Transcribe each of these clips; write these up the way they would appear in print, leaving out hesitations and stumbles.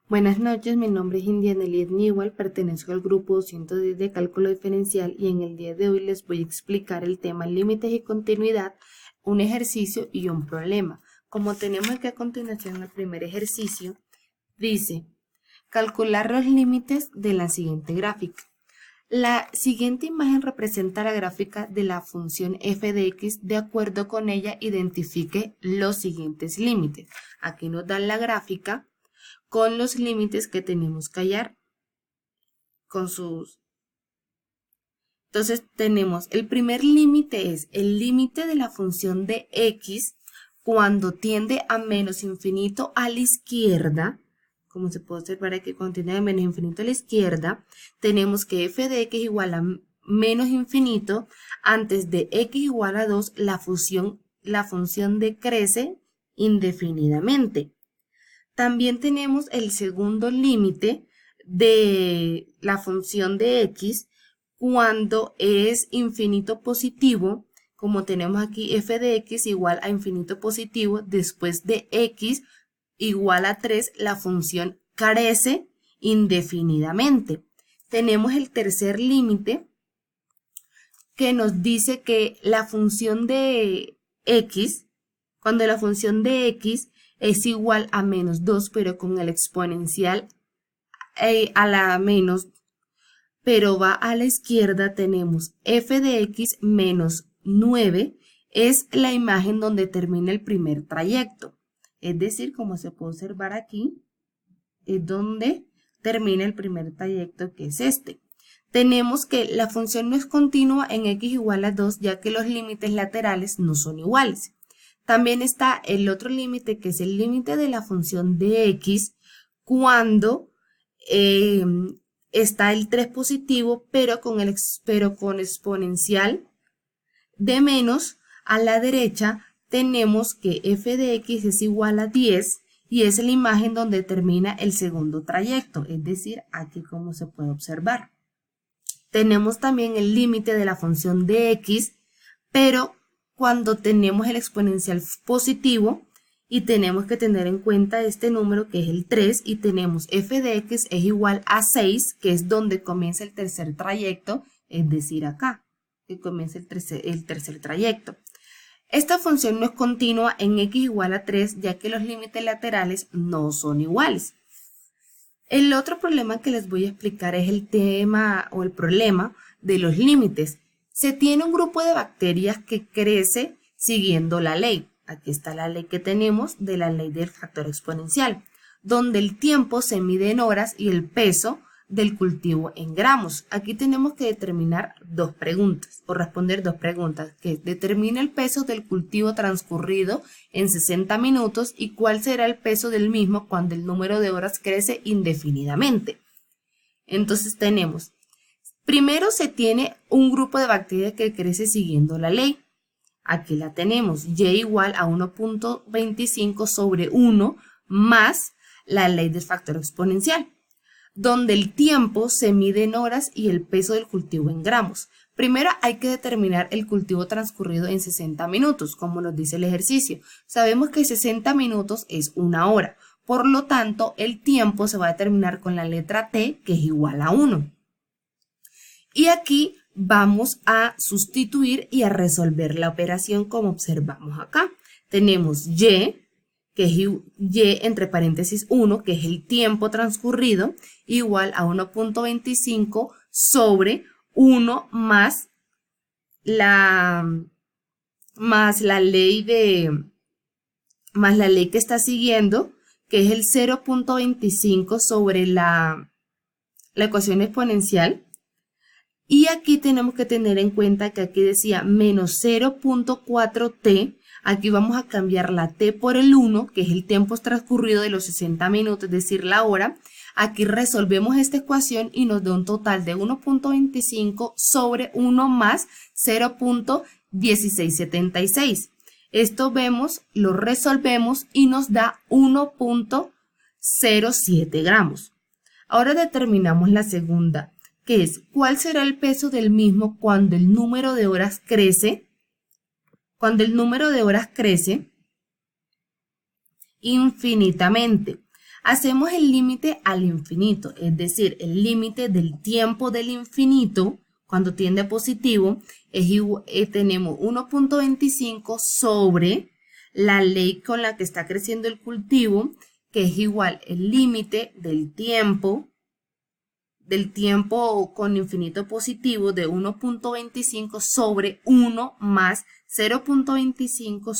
Buenas noches, mi nombre es Indiana Elías Newell, pertenezco al grupo 210 de cálculo diferencial y en el día de hoy les voy a explicar el tema límites y continuidad, un ejercicio y un problema. Como tenemos aquí a continuación el primer ejercicio, dice, calcular los límites de la siguiente gráfica. La siguiente imagen representa la gráfica de la función f de x, de acuerdo con ella identifique los siguientes límites. Aquí nos dan la gráfica con los límites que tenemos que hallar con sus. Entonces tenemos el primer límite es el límite de la función de x cuando tiende a menos infinito a la izquierda, como se puede observar aquí, cuando tiende a menos infinito a la izquierda, tenemos que f de x igual a menos infinito, antes de x igual a 2, la función decrece indefinidamente. También tenemos el segundo límite de la función de x cuando es infinito positivo, como tenemos aquí f de x igual a infinito positivo, después de x igual a 3, la función crece indefinidamente. Tenemos el tercer límite que nos dice que la función de x, cuando la función de x es igual a menos 2, pero con el exponencial a la menos, pero va a la izquierda, tenemos f de x menos 9, es la imagen donde termina el primer trayecto. Es decir, como se puede observar aquí, es donde termina el primer trayecto, que es este. Tenemos que la función no es continua en x igual a 2, ya que los límites laterales no son iguales. También está el otro límite, que es el límite de la función de x cuando está el 3 positivo, pero con exponencial de menos. A la derecha tenemos que f de x es igual a 10 y es la imagen donde termina el segundo trayecto, es decir, aquí como se puede observar. Tenemos también el límite de la función de x, pero cuando tenemos el exponencial positivo, y tenemos que tener en cuenta este número que es el 3, y tenemos f de x es igual a 6, que es donde comienza el tercer trayecto, es decir acá, que comienza el tercer trayecto. Esta función no es continua en x igual a 3, ya que los límites laterales no son iguales. El otro problema que les voy a explicar es el tema o el problema de los límites. Se tiene un grupo de bacterias que crece siguiendo la ley. Aquí está la ley que tenemos de la ley del factor exponencial, donde el tiempo se mide en horas y el peso del cultivo en gramos. Aquí tenemos que determinar dos preguntas o responder dos preguntas, que determina el peso del cultivo transcurrido en 60 minutos y cuál será el peso del mismo cuando el número de horas crece indefinidamente. Entonces tenemos, primero se tiene un grupo de bacterias que crece siguiendo la ley. Aquí la tenemos, y igual a 1.25 sobre 1 más la ley del factor exponencial, donde el tiempo se mide en horas y el peso del cultivo en gramos. Primero hay que determinar el cultivo transcurrido en 60 minutos, como nos dice el ejercicio. Sabemos que 60 minutos es una hora, por lo tanto el tiempo se va a determinar con la letra t, que es igual a 1. Y aquí vamos a sustituir y a resolver la operación como observamos acá. Tenemos y, que es y entre paréntesis 1, que es el tiempo transcurrido, igual a 1.25 sobre 1 más la ley que está siguiendo, que es el 0.25 sobre la ecuación exponencial. Y aquí tenemos que tener en cuenta que aquí decía menos 0.4t. Aquí vamos a cambiar la t por el 1, que es el tiempo transcurrido de los 60 minutos, es decir, la hora. Aquí resolvemos esta ecuación y nos da un total de 1.25 sobre 1 más 0.1676. Esto vemos, lo resolvemos y nos da 1.07 gramos. Ahora determinamos la segunda, que es cuál será el peso del mismo cuando el número de horas crece. Cuando el número de horas crece infinitamente. Hacemos el límite al infinito, es decir, el límite del tiempo del infinito, cuando tiende a positivo, tenemos 1.25 sobre la ley con la que está creciendo el cultivo, que es igual el límite del tiempo con infinito positivo de 1.25 sobre 1 más 0.25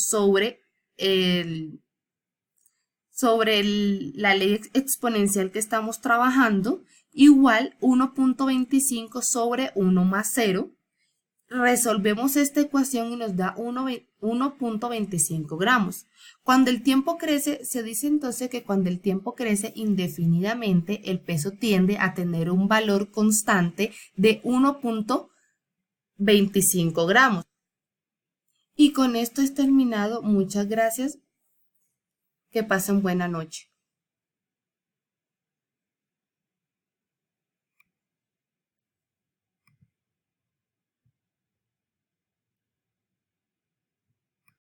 sobre la ley exponencial que estamos trabajando, igual 1.25 sobre 1 más 0. Resolvemos esta ecuación y nos da 1.25 gramos. Cuando el tiempo crece, se dice entonces que cuando el tiempo crece indefinidamente, el peso tiende a tener un valor constante de 1.25 gramos. Y con esto es terminado. Muchas gracias. Que pasen buena noche.